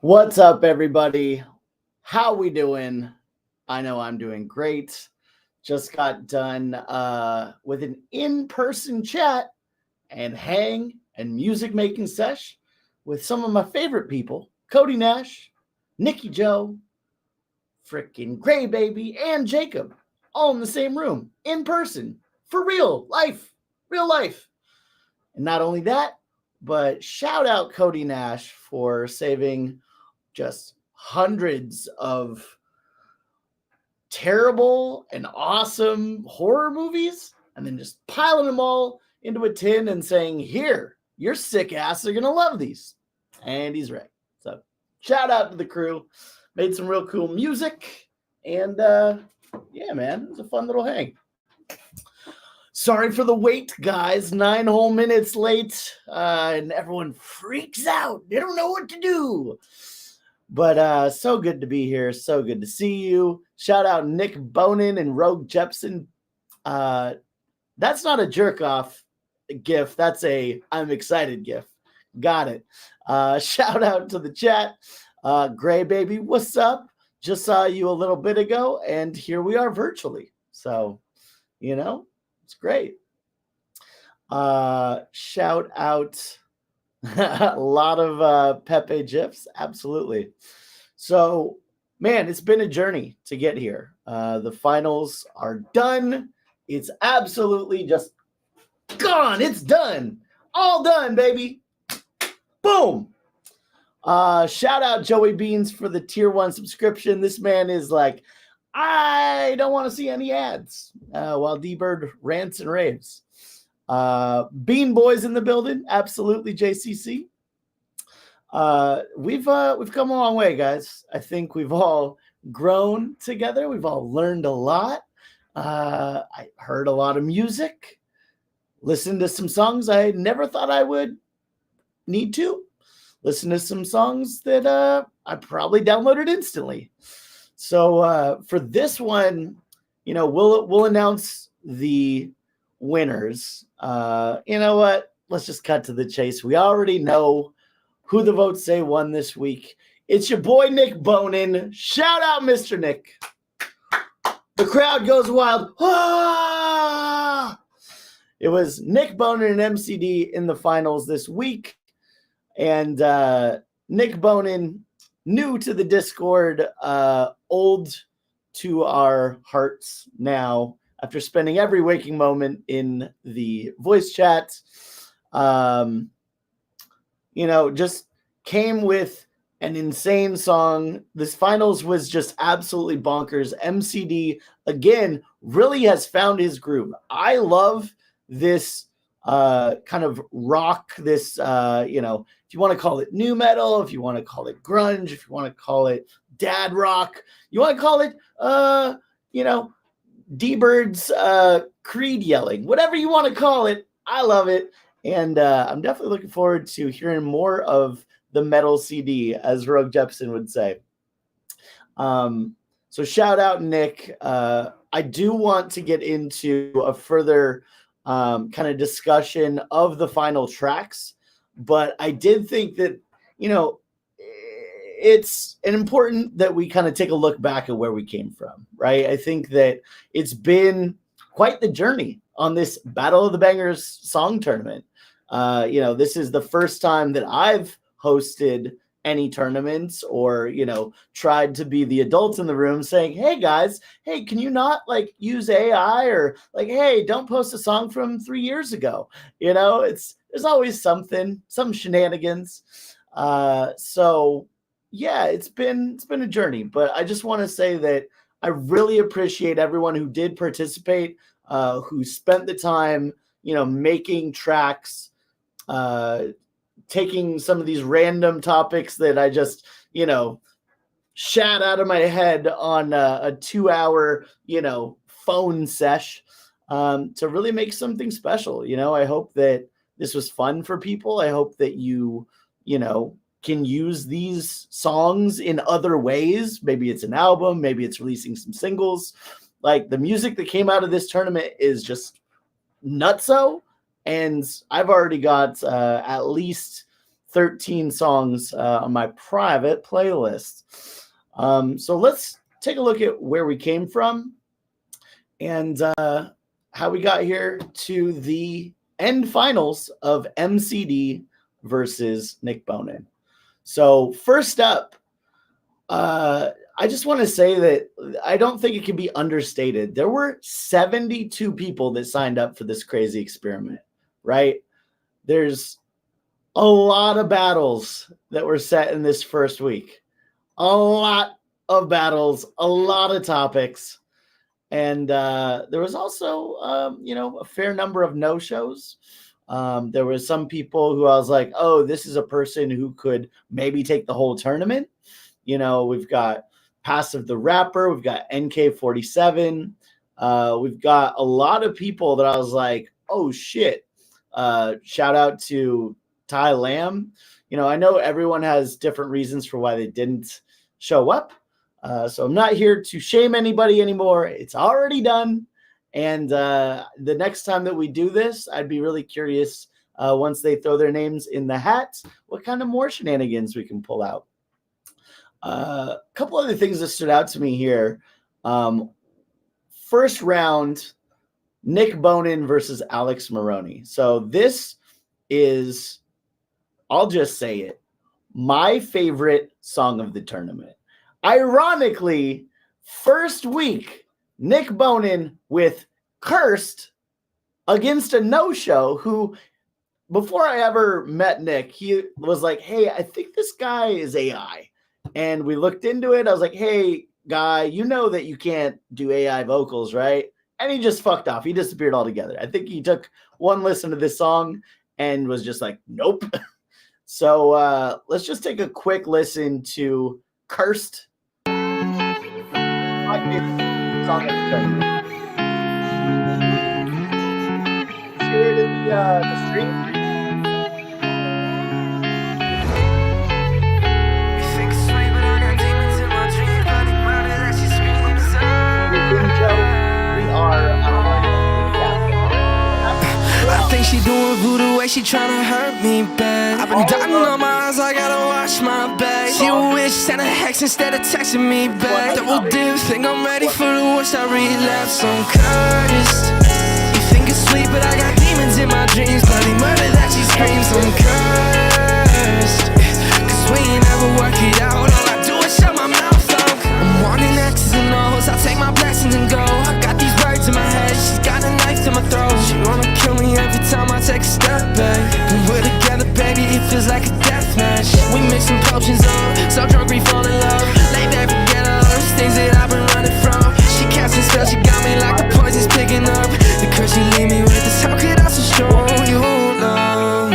What's up, everybody? How we doing? I know I'm doing great. Just got done with an in-person chat and hang and music making sesh with some of my favorite people, Cody Nash, Nikki Joe, freaking Gray Baby, and Jacob, all in the same room, in person, for real life. And not only that, but shout out Cody Nash for saving just hundreds of terrible and awesome horror movies and then just piling them all into a tin and saying, here, your sick ass are going to love these. And he's right. So shout out to the crew. Made some real cool music. And yeah, man, it was a fun little hang. Sorry for the wait, guys. 9 whole minutes late, and everyone freaks out. They don't know what to do. But so good to be here. So good to see you. Shout out Nick Bonin and Rogue Jepson. That's not a jerk off gif. That's a I'm excited gif. Got it. Shout out to the chat. Gray Baby, what's up? Just saw you a little bit ago, and here we are virtually. So, it's great. Shout out a lot of Pepe GIFs. Absolutely. So, man, it's been a journey to get here. The finals are done. It's absolutely just gone. It's done. All done, baby. Boom. Shout out Joey Beans for the tier 1 subscription. This man is like, I don't want to see any ads while D-Bird rants and raves. Bean Boys in the building. Absolutely, JCC. We've come a long way, guys. I think we've all grown together. We've all learned a lot. I heard a lot of music, listened to some songs I never thought I would need to. Listen to some songs that I probably downloaded instantly. So for this one, we'll announce the winners. You know what? Let's just cut to the chase. We already know who the votes say won this week. It's your boy Nick Bonin. Shout out, Mr. Nick. The crowd goes wild. Ah! It was Nick Bonin and MCD in the finals this week. And Nick Bonin, new to the Discord, old to our hearts now, after spending every waking moment in the voice chat, just came with an insane song. This finals was just absolutely bonkers. MCD, again, really has found his groove. I love this kind of rock, this, if you want to call it new metal, if you want to call it grunge, if you want to call it dad rock, you want to call it, D-Bird's Creed yelling, whatever you want to call it. I love it. And I'm definitely looking forward to hearing more of the metal CD, as Rogue Jepson would say. So shout out, Nick. I do want to get into a further kind of discussion of the final tracks, but I did think that, it's important that we kind of take a look back at where we came from, right? I think that it's been quite the journey on this Battle of the Bangers song tournament. This is the first time that I've hosted any tournaments or, tried to be the adult in the room saying, hey guys, hey, can you not use AI or hey, don't post a song from 3 years ago. There's always some shenanigans. So yeah, it's been a journey, but I just want to say that I really appreciate everyone who did participate, who spent the time, making tracks, taking some of these random topics that I just, shat out of my head on a 2-hour, phone sesh, to really make something special. I hope that this was fun for people. I hope that you can use these songs in other ways. Maybe it's an album, maybe it's releasing some singles. The music that came out of this tournament is just nutso. And I've already got at least 13 songs on my private playlist. So let's take a look at where we came from and how we got here to the end finals of MCD versus Nick Bonin. So first up, I just want to say that I don't think it can be understated. There were 72 people that signed up for this crazy experiment, right? There's a lot of battles that were set in this first week. A lot of battles, a lot of topics. And there was also, a fair number of no-shows. There were some people who I was like, oh, this is a person who could maybe take the whole tournament. We've got Passive the Rapper. We've got NK47. We've got a lot of people that I was like, oh, shit. Shout out to Ty Lamb. I know everyone has different reasons for why they didn't show up. So I'm not here to shame anybody anymore. It's already done. And the next time that we do this, I'd be really curious once they throw their names in the hat, what kind of more shenanigans we can pull out. A couple other things that stood out to me here. First round, Nick Bonin versus Alex Maroney. So this is, I'll just say it, my favorite song of the tournament. Ironically, first week, Nick Bonin with Cursed against a no-show who, before I ever met Nick, he was like, hey, I think this guy is AI. And we looked into it. I was like, hey, guy, you know that you can't do AI vocals, right? And he just fucked off. He disappeared altogether. I think he took one listen to this song and was just like, nope. So let's just take a quick listen to Cursed. My favorite song of the tournament. Hear it in the stream. I think she doing voodoo way she tryna hurt me, babe. I've been dotting on my eyes, I gotta wash my babe. She a witch, send a hex instead of texting me, babe. Double dip, think I'm ready for the worst. I relapse on cursed. You think it's sweet, but I got demons in my dreams. Bloody murder that she screams, I'm cursed. Cause we ain't never work it out, all I do is shut my mouth up. I'm wanting X's and O's, I take my blessings and go. I got these words in my head, she's got a knife to my throat. She wanna kill me every time I take a step back. When we're together, baby, it feels like a death match. We mixing potions up, so drunk we fall in love. Lay back, forget all those things that I've been running from. She casting spells, she got me like the poison's picking up. The curse you leave me with is how could I so show you love?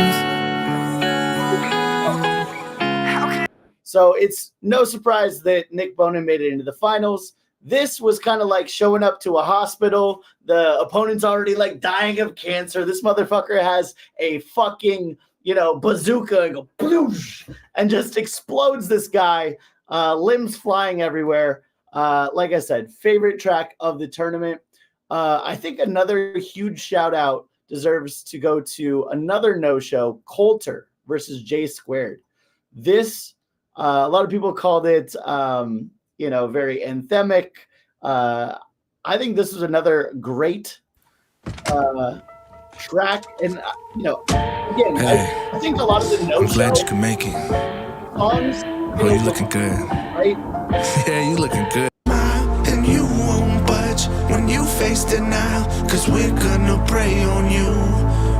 So it's no surprise that Nick Bonin made it into the finals. This was kind of like showing up to a hospital. The opponent's already like dying of cancer. This motherfucker has a fucking, bazooka and go bloosh, and just explodes this guy. Limbs flying everywhere. Like I said, favorite track of the tournament. I think another huge shout out deserves to go to another no-show, Coulter versus J Squared. This, a lot of people called it, very anthemic. I think this was another great track. And, again, hey, I think a lot of the no-show I'm glad you can make it. songs. Oh, you looking good. Right? Yeah, you looking good. And you won't budge when you face denial, cause we're gonna pray on you.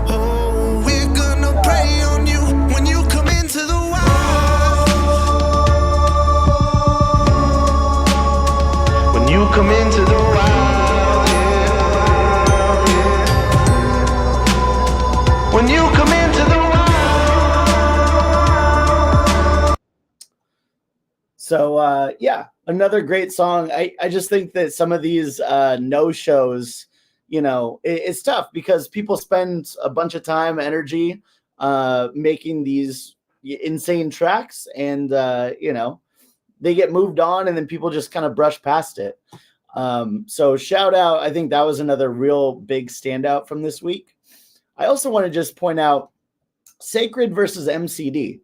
Oh, we're gonna pray on you when you come into the wild. When you come into the wild, yeah. When you come into the wild. So, another great song. I just think that some of these no-shows, it's tough because people spend a bunch of time, energy making these insane tracks, and, they get moved on and then people just kind of brush past it. So shout out. I think that was another real big standout from this week. I also want to just point out Sacred versus MCD.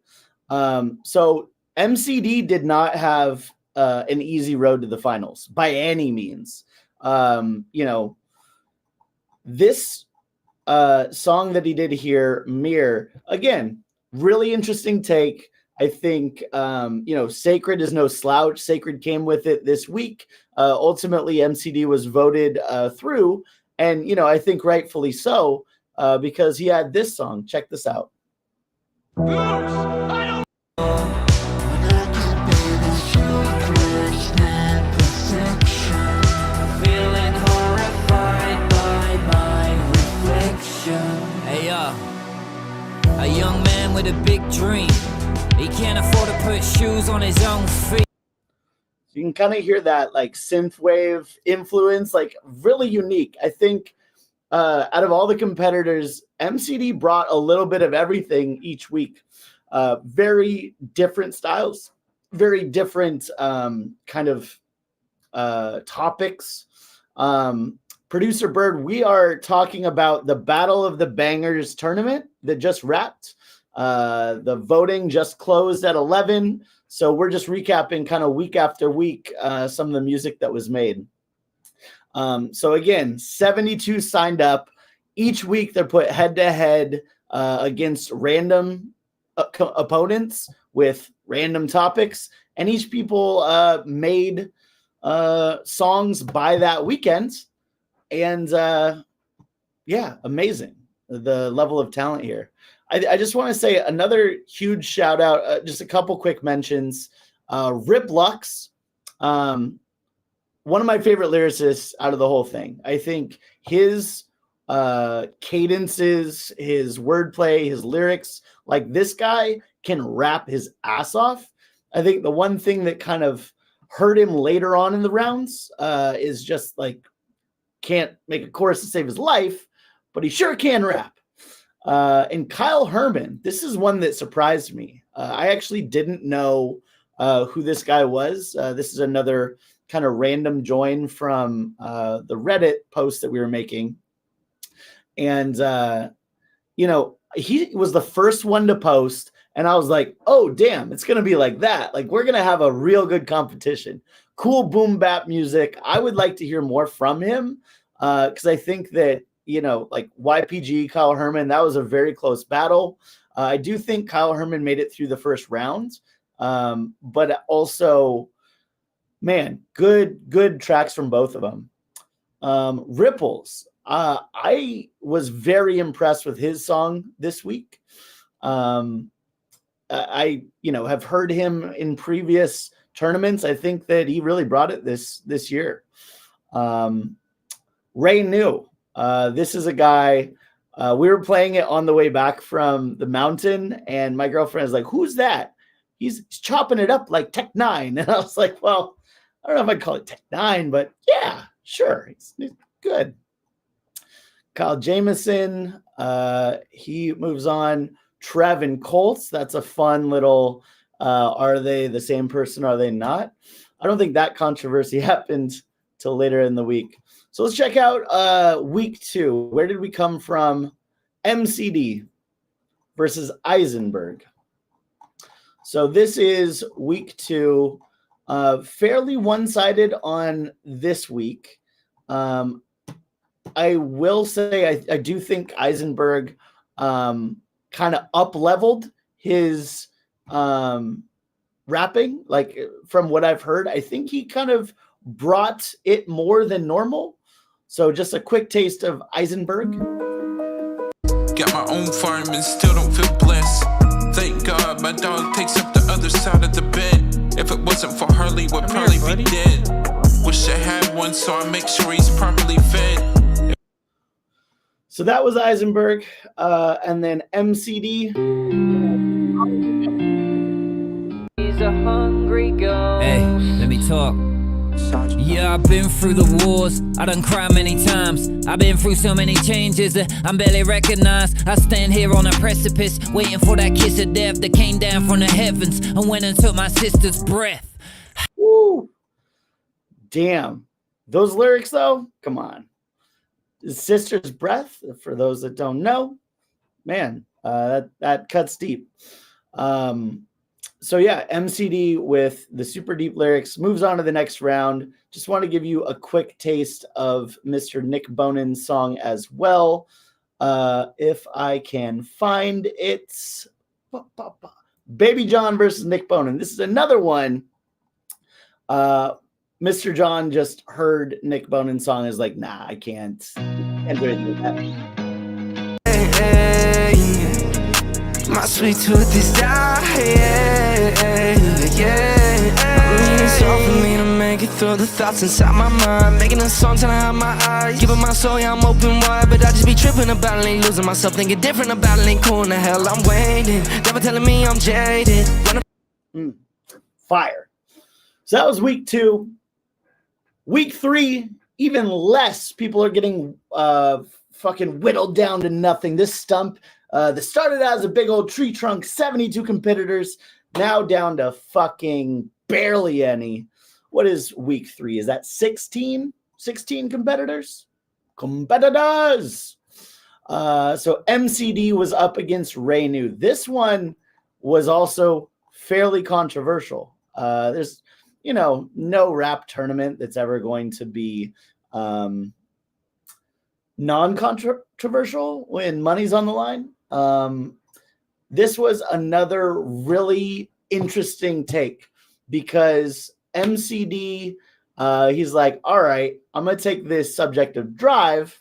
So MCD did not have an easy road to the finals by any means. This song that he did here, Mirror, again, really interesting take. I think, Sacred is no slouch. Sacred came with it this week. Ultimately, MCD was voted through, and, I think rightfully so, because he had this song. Check this out. A young man with a big dream. He can't afford to put shoes on his own feet. You can kind of hear that like synthwave influence, like really unique. I think out of all the competitors, MCD brought a little bit of everything each week. Very different styles, very different kind of topics. Producer Bird, we are talking about the Battle of the Bangers tournament that just wrapped. The voting just closed at 11. So we're just recapping kind of week after week some of the music that was made. So again, 72 signed up. Each week they're put head to head against random opponents with random topics. And each people made songs by that weekend. And amazing. The level of talent here. I just want to say another huge shout out, just a couple quick mentions. Rip Lux, one of my favorite lyricists out of the whole thing. I think his cadences, his wordplay, his lyrics, like this guy can rap his ass off. I think the one thing that kind of hurt him later on in the rounds is just like can't make a chorus to save his life, but he sure can rap. And Kyle Herman, this is one that surprised me. I actually didn't know who this guy was. This is another kind of random join from the Reddit post that we were making. And, he was the first one to post. And I was like, oh, damn, it's going to be like that. Like, we're going to have a real good competition. Cool boom bap music. I would like to hear more from him because I think that, like YPG, Kyle Herman, that was a very close battle. I do think Kyle Herman made it through the first round. But also, man, good tracks from both of them. Ripples. I was very impressed with his song this week. I have heard him in previous tournaments. I think that he really brought it this year. Ray New. This is a guy, we were playing it on the way back from the mountain, and my girlfriend is like, who's that? He's chopping it up like Tech Nine. And I was like, well, I don't know if I'd call it Tech Nine, but yeah, sure. It's good. Kyle Jameson, he moves on. Trev and Colts, that's a fun little, are they the same person? Are they not? I don't think that controversy happened till later in the week. So let's check out week 2. Where did we come from? MCD versus Eisenberg. So this is week 2. Fairly one-sided on this week. I will say I do think Eisenberg kind of up-leveled his rapping. Like from what I've heard, I think he kind of brought it more than normal. So just a quick taste of Eisenberg. Got my own farm and still don't feel blessed. Thank God my dog takes up the other side of the bed. If it wasn't for Harley, would probably be dead. Wish I had one, so I make sure he's properly fed. So that was Eisenberg, and then MCD. He's a hungry ghost. Hey, let me talk. Yeah, I've been through the wars, I done cried many times. I've been through so many changes that I'm barely recognized. I stand here on a precipice, waiting for that kiss of death that came down from the heavens and went and took my sister's breath. Woo! Damn. Those lyrics, though, come on. His sister's breath, for those that don't know, man, that cuts deep. So yeah, MCD with the super deep lyrics moves on to the next round. Just want to give you a quick taste of Mr. Nick Bonen's song as well. If I can find it. Baby John versus Nick Bonen. This is another one. Mr. John just heard Nick Bonen's song and is like, nah, I can't do anything with that. Hey, my sweet tooth is dying, it's all for me to make it through the thoughts inside my mind. Making a song till I have my eyes. Giving my soul, yeah, I'm open wide. But I just be tripping about it, ain't losing myself. Thinking different about it, ain't cool in the hell I'm waiting. Never telling me I'm jaded. Fire. So that was week 2. Week 3, even less. People are getting fucking whittled down to nothing. This stump that started out as a big old tree trunk, 72 competitors, now down to fucking barely any. What is week 3? Is that 16? 16 competitors? Competitors! So MCD was up against Ray New. This one was also fairly controversial. There's, no rap tournament that's ever going to be non-controversial when money's on the line. This was another really interesting take because MCD, he's like, all right, I'm going to take this subject of drive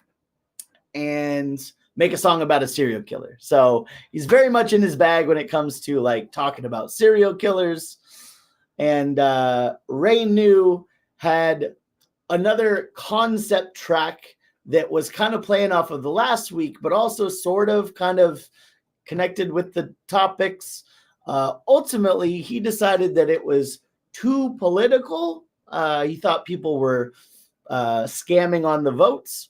and make a song about a serial killer. So he's very much in his bag when it comes to like talking about serial killers. And Ray New had another concept track that was kind of playing off of the last week, but also sort of kind of connected with the topics. Ultimately, he decided that it was too political. He thought people were scamming on the votes.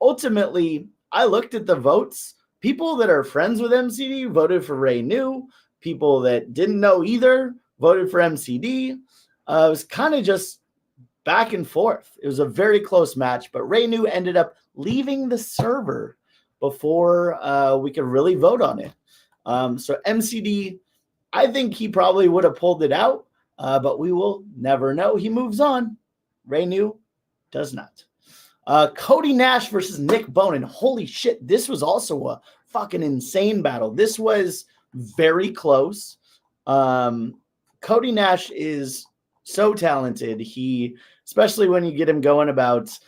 Ultimately, I looked at the votes. People that are friends with MCD voted for Ray New. People that didn't know either voted for MCD. It was kind of just back and forth. It was a very close match, but Ray New ended up leaving the server before we could really vote on it. So MCD, I think he probably would have pulled it out, but we will never know. He moves on. Ray New does not. Cody Nash versus Nick Bonen. Holy shit, this was also a fucking insane battle. This was very close. Cody Nash is so talented. He, especially when you get him going about,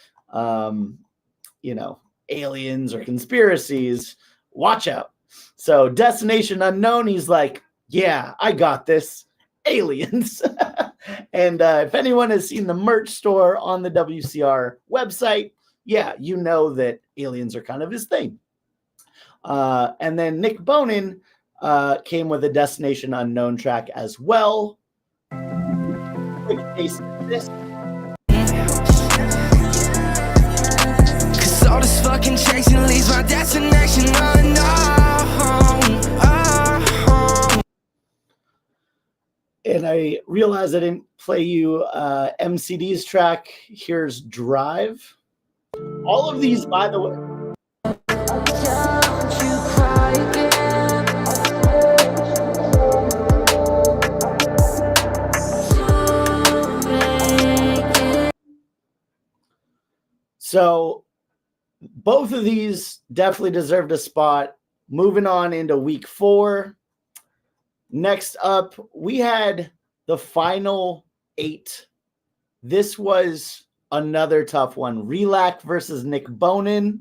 aliens or conspiracies, watch out. So Destination Unknown, he's like, yeah, I got this. Aliens. And if anyone has seen the merch store on the WCR website, yeah, you know that aliens are kind of his thing. And then Nick Bonen came with a Destination Unknown track as well. Quick taste of this. Cause all this fucking chasing leaves my destination unknown. And I realized I didn't play you MCD's track. Here's Drive. All of these, by the way. So both of these definitely deserved a spot. Moving on into week 4. Next up, we had the final 8. This was another tough one. Relax versus Nick Bonen.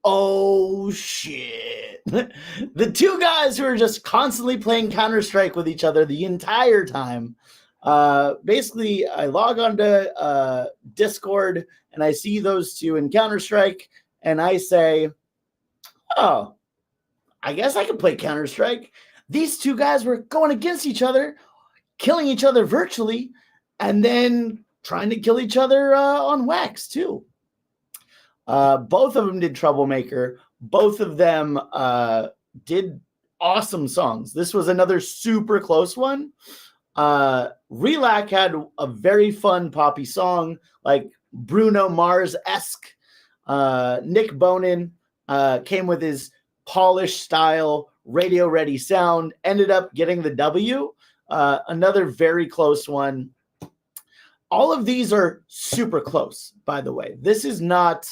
Oh, shit. The two guys who are just constantly playing Counter-Strike with each other the entire time. Basically, I log onto Discord and I see those two in Counter-Strike and I say, oh, I guess I can play Counter-Strike. These two guys were going against each other, killing each other virtually, and then trying to kill each other on Wax too. Both of them did Troublemaker. Both of them did awesome songs. This was another super close one. Relax had a very fun poppy song, like Bruno Mars-esque. Nick Bonen came with his polished style, radio ready sound, ended up getting the W. Another very close one. All of these are super close, by the way. This is not,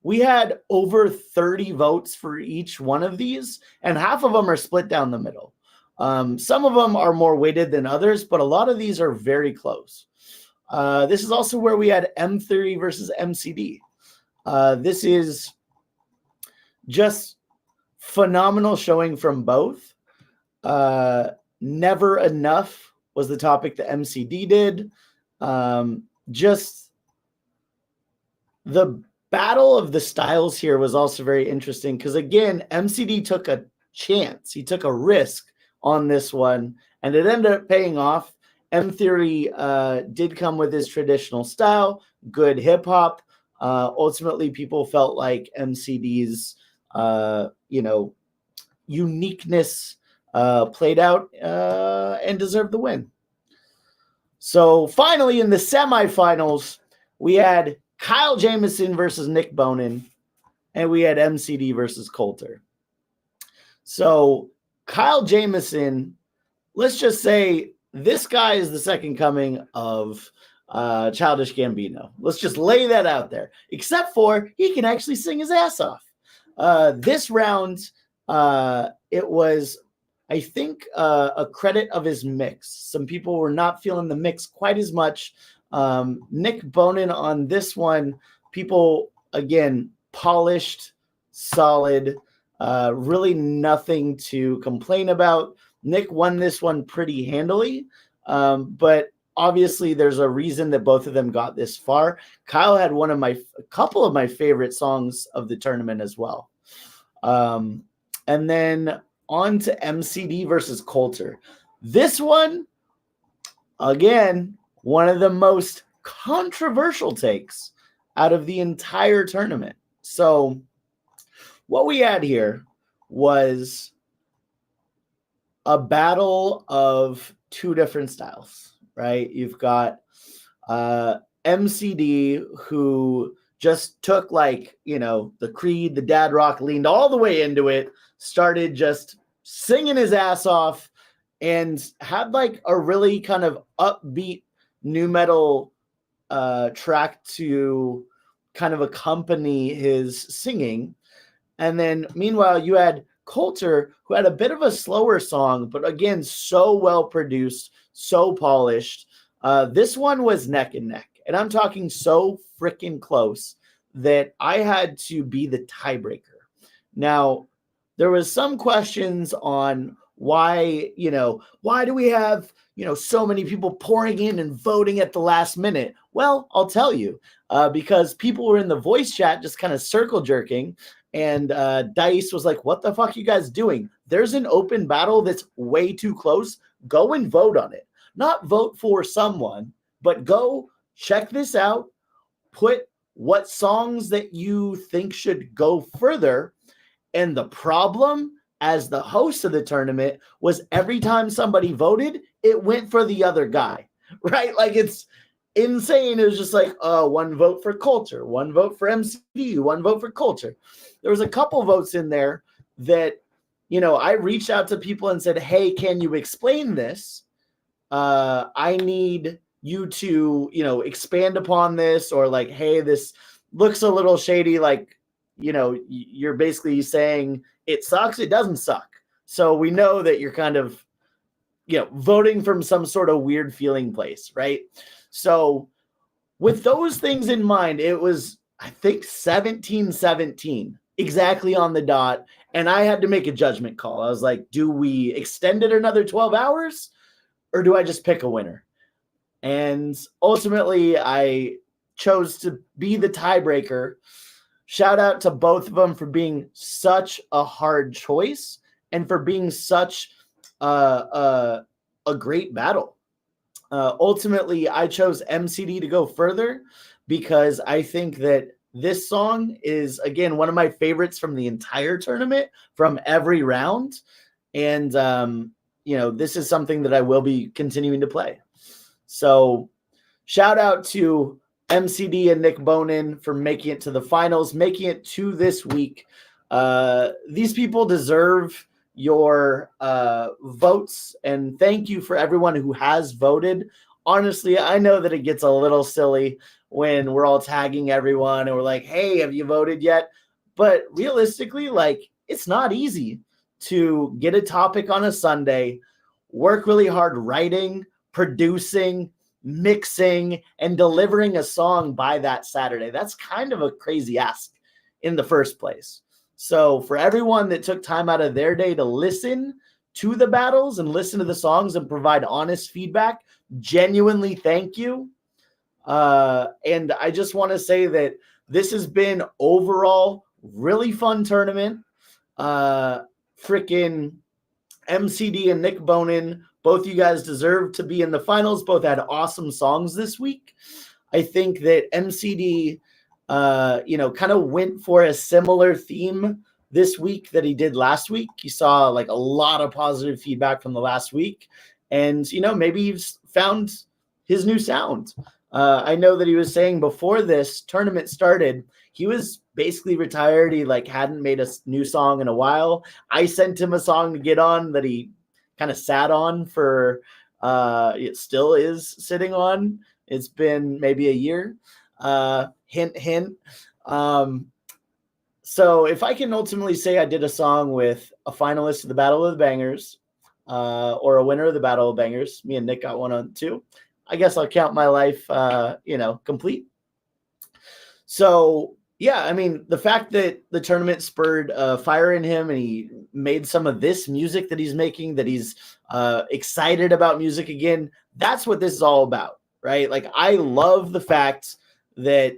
we had over 30 votes for each one of these, and half of them are split down the middle. Some of them are more weighted than others, but a lot of these are very close. This is also where we had M3 versus MCD. This is just phenomenal showing from both. Never Enough was the topic that MCD did. Just the battle of the styles here was also very interesting because, again, MCD took a chance. He took a risk on this one, and it ended up paying off. M Theory did come with his traditional style, good hip hop. Ultimately, people felt like MCD's, uniqueness played out and deserved the win. So finally, in the semifinals, we had Kyle Jamison versus Nick Bonin, and we had MCD versus Coulter. So Kyle Jamison, let's just say this guy is the second coming of Childish Gambino. Let's just lay that out there, except for he can actually sing his ass off. This round, it was, I think, a credit of his mix. Some people were not feeling the mix quite as much. Nick Bonin on this one, people, again, polished, solid, really nothing to complain about. Nick won this one pretty handily, but obviously there's a reason that both of them got this far. Kyle had a couple of my favorite songs of the tournament as well. And then on to MCD versus Coulter. This one, again, one of the most controversial takes out of the entire tournament. So what we had here was a battle of two different styles, right? You've got MCD, who just took the Creed, the dad rock, leaned all the way into it, started just singing his ass off, and had a really kind of upbeat nu metal track to kind of accompany his singing. And then meanwhile, you had Coulter, who had a bit of a slower song, but again, so well produced, so polished. This one was neck and neck, and I'm talking so freaking close that I had to be the tiebreaker. Now, there was some questions on why do we have, so many people pouring in and voting at the last minute? Well, I'll tell you, because people were in the voice chat just kind of circle jerking, and Dice was like, what the fuck are you guys doing? There's an open battle that's way too close. Go and vote on it. Not vote for someone, but go check this out. Put what songs that you think should go further. And the problem as the host of the tournament was every time somebody voted, it went for the other guy, right? It's insane. It was just one vote for Coulter, one vote for MCD, one vote for Coulter. There was a couple votes in there that, I reached out to people and said, hey, can you explain this? I need you to, expand upon this, or hey, this looks a little shady. You're basically saying it sucks. It doesn't suck. So we know that you're kind of, voting from some sort of weird feeling place, right? So with those things in mind, it was, I think, 17-17, exactly on the dot. And I had to make a judgment call. I was like, do we extend it another 12 hours or do I just pick a winner? And ultimately, I chose to be the tiebreaker. Shout out to both of them for being such a hard choice and for being such a great battle. Ultimately, I chose MCD to go further because I think that this song is, again, one of my favorites from the entire tournament, from every round. And, this is something that I will be continuing to play. So shout out to MCD and Nick Bonin for making it to the finals, making it to this week. These people deserve, your votes, and thank you for everyone who has voted. Honestly, I know that it gets a little silly when we're all tagging everyone and we're like, hey, have you voted yet? But realistically, like, it's not easy to get a topic on a Sunday, work really hard writing, producing, mixing, and delivering a song by that Saturday. That's kind of a crazy ask in the first place. So for everyone that took time out of their day to listen to the battles and listen to the songs and provide honest feedback, genuinely thank you. And I just want to say that this has been overall really fun tournament. Freaking MCD and Nick Bonin, both you guys deserve to be in the finals. Both had awesome songs this week. I think that MCD, kind of went for a similar theme this week that he did last week. He saw like a lot of positive feedback from the last week, and maybe he's found his new sound. I know that he was saying before this tournament started, he was basically retired. He hadn't made a new song in a while. I sent him a song to get on that he kind of sat on for, it still is sitting on. It's been maybe a year. Hint, hint. So if I can ultimately say I did a song with a finalist of the Battle of the Bangers, or a winner of the Battle of Bangers, me and Nick got one on too, I guess I'll count my life, complete. So yeah, I mean, the fact that the tournament spurred fire in him and he made some of this music that he's making, that he's excited about music again, that's what this is all about, right? Like, I love the fact that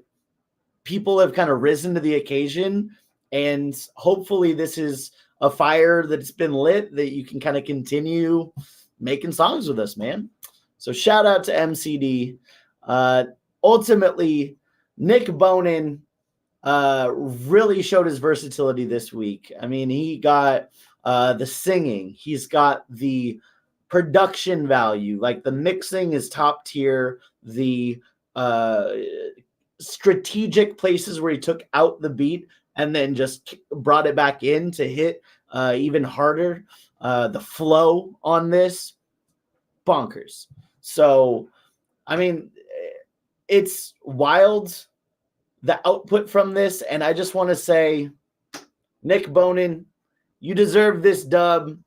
people have kind of risen to the occasion, and hopefully this is a fire that's been lit that you can kind of continue making songs with us, man. So shout out to MCD. Ultimately, Nick Bonin really showed his versatility this week. I mean, he got the singing, he's got the production value, like the mixing is top tier, the strategic places where he took out the beat and then just brought it back in to hit even harder. The flow on this, bonkers. So, I mean, it's wild, the output from this, and I just want to say, Nick Bonin, you deserve this dub.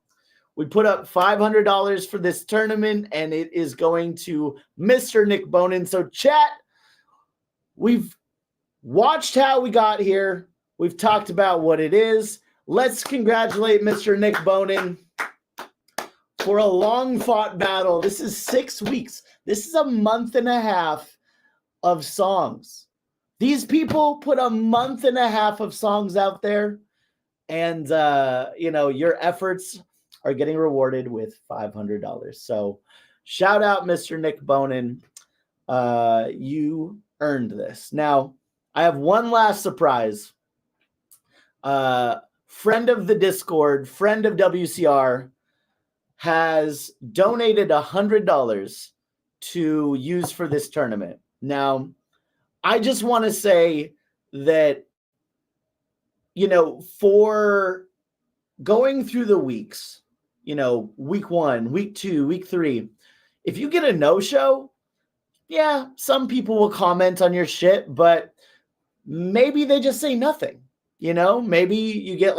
We put up $500 for this tournament, and it is going to Mr. Nick Bonin. So, chat, we've watched how we got here. We've talked about what it is. Let's congratulate Mr. Nick Bonin for a long-fought battle. This is 6 weeks. This is a month and a half of songs. These people put a month and a half of songs out there, and your efforts are getting rewarded with $500. So shout out Mr. Nick Bonin. You earned this. Now, I have one last surprise. Friend of the Discord, friend of WCR, has donated $100 to use for this tournament. Now, I just want to say that, for going through the weeks, week 1, week 2, week 3, if you get a no-show, yeah, some people will comment on your shit, but maybe they just say nothing. Maybe you get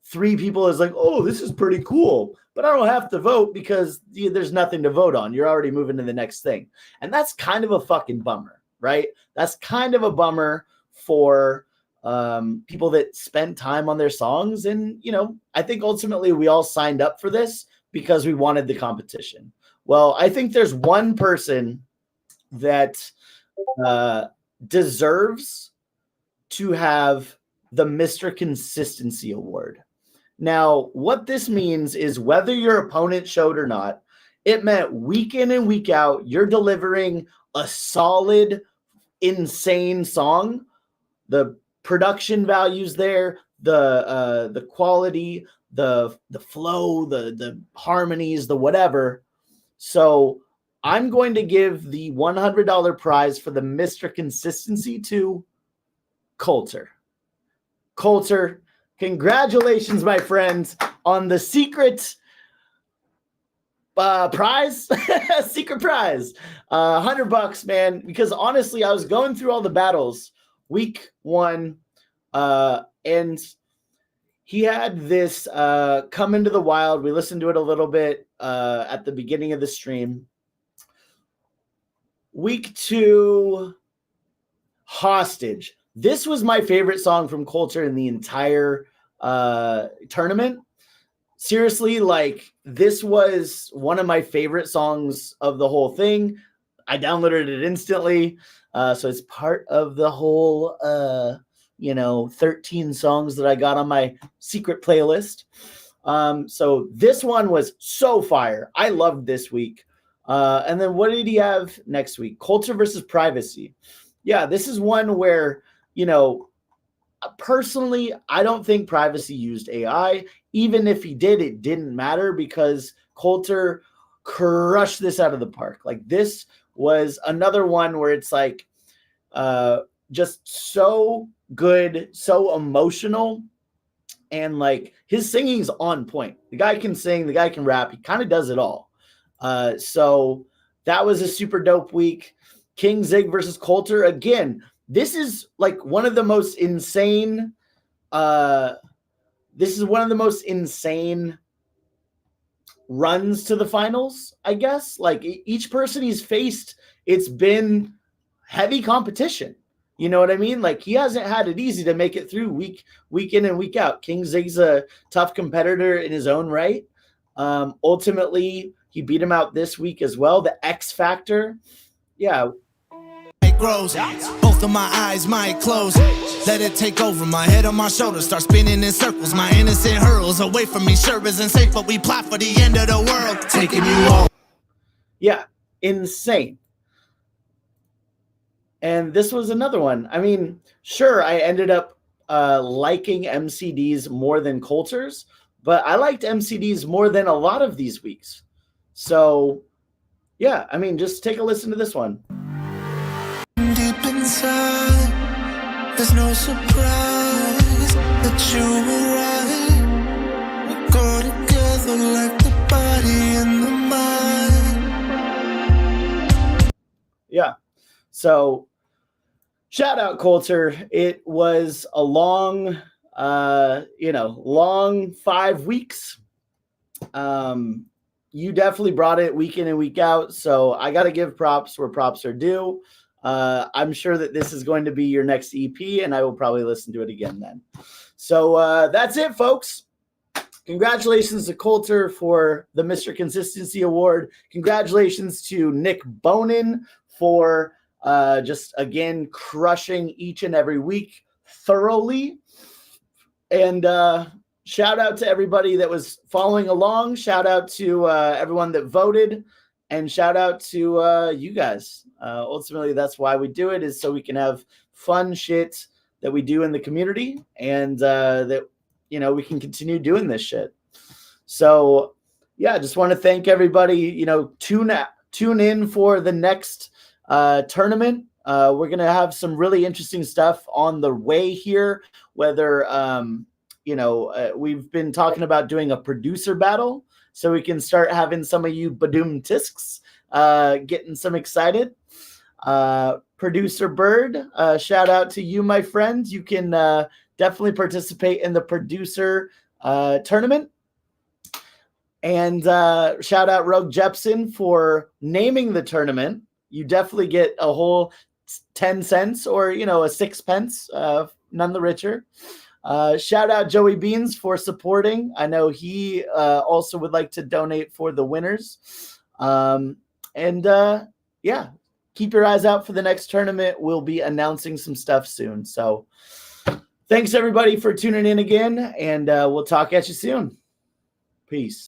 3 people is like, oh, this is pretty cool, but I don't have to vote because there's nothing to vote on. You're already moving to the next thing. And that's kind of a fucking bummer, right? That's kind of a bummer for people that spend time on their songs. And, I think ultimately we all signed up for this because we wanted the competition. Well, I think there's one person that deserves to have the Mr. Consistency Award. Now, what this means is whether your opponent showed or not, it meant week in and week out, you're delivering a solid, insane song. The production values there, the quality, the flow, the harmonies, the whatever. So I'm going to give the $100 prize for the Mr. Consistency to Coulter. Coulter, congratulations, my friends, on the secret prize, secret prize, $100, man. Because honestly, I was going through all the battles week 1, and he had this Come Into the Wild. We listened to it a little bit at the beginning of the stream. Week 2, Hostage. This was my favorite song from Culture in the entire tournament. Seriously, like, this was one of my favorite songs of the whole thing. I downloaded it instantly. So it's part of the whole, 13 songs that I got on my secret playlist. So this one was so fire. I loved this week. And then what did he have next week? Culture versus Privacy. Yeah, this is one where, personally, I don't think Privacy used AI. Even if he did, it didn't matter because Culture crushed this out of the park. Like, this was another one where it's like just so good, so emotional, and like his singing's on point. The guy can sing, the guy can rap, he kind of does it all. So that was a super dope week. King Zig versus Culture. Again, this is like one of the most insane runs to the finals, I guess. Like, each person he's faced, it's been heavy competition. You know what I mean? Like, he hasn't had it easy to make it through week in and week out. King Zig's a tough competitor in his own right. Ultimately, he beat him out this week as well. The X Factor. Yeah. It grows. Both of my eyes might close. Let it take over. My head on my shoulders start spinning in circles. My innocent hurls away from me. Sure isn't safe, but we plot for the end of the world. Taking you home. Yeah. Insane. And this was another one. I mean, sure, I ended up liking MCDs more than Culture's, but I liked MCDs more than a lot of these weeks. So, yeah, I mean, just take a listen to this one. Deep inside, there's no surprise that you were right. We go together like the body and the mind. Yeah. So, shout out Culture. It was a long 5 weeks. You definitely brought it week in and week out. So I got to give props where props are due. I'm sure that this is going to be your next EP, and I will probably listen to it again then. So that's it, folks. Congratulations to Culture for the Mr. Consistency Award. Congratulations to Nick Bonin for just, again, crushing each and every week thoroughly. And shout out to everybody that was following along. Shout out to everyone that voted. And shout out to you guys. Ultimately, that's why we do it, is so we can have fun shit that we do in the community, and that, we can continue doing this shit. So, yeah, just want to thank everybody. Tune in for the next tournament. We're going to have some really interesting stuff on the way here, whether, we've been talking about doing a producer battle, so we can start having some of you Badoom Tisks getting some excited. Producer Bird, shout out to you, my friend. You can definitely participate in the producer tournament. And shout out Rogue Jepson for naming the tournament. You definitely get a whole 10 cents or, a 6 pence, none the richer. Shout out Joey Beans for supporting. I know he also would like to donate for the winners. Yeah, keep your eyes out for the next tournament. We'll be announcing some stuff soon. So thanks everybody for tuning in again, and we'll talk at you soon. Peace.